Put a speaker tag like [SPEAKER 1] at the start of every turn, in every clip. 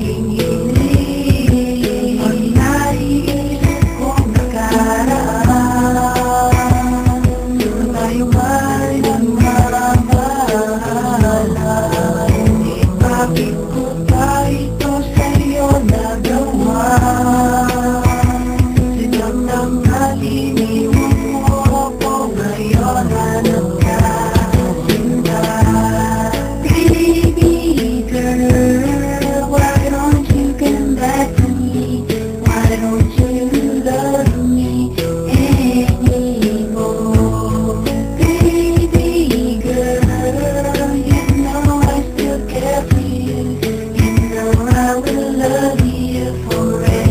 [SPEAKER 1] laging hiling. Pag naiisip kong nakaraan, doon tayo man nagmamahalan. Bakit ko pa ito sa'yo nagawa? Sinamnam na iniwan mo ako, ngayon hanap ka sinta. Baby girl, why don't you come back to me? Why don't you love me anymore? Baby girl, you know I still care for you. You know I will love you forevermore.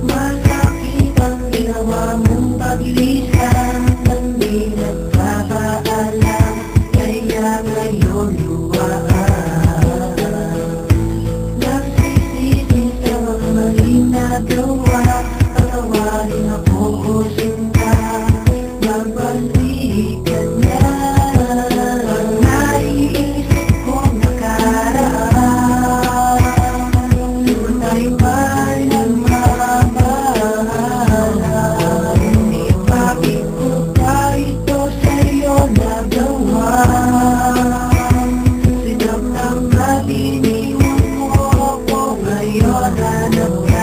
[SPEAKER 1] Masakit ang ginawa mong paglisan, hindi nagpapaalam, kaya ngayon luwaan. Nagsisisi sa mga maling nagawa, patawarin ako o sinta, magbalik ka na. Pag naiisip kong nakaraan, doon tayo ba'y nagmamahalan? Bakit ko pa ito sa'yo nagawa? Sinamnam na iniwan mo ako, ngayon hanap ka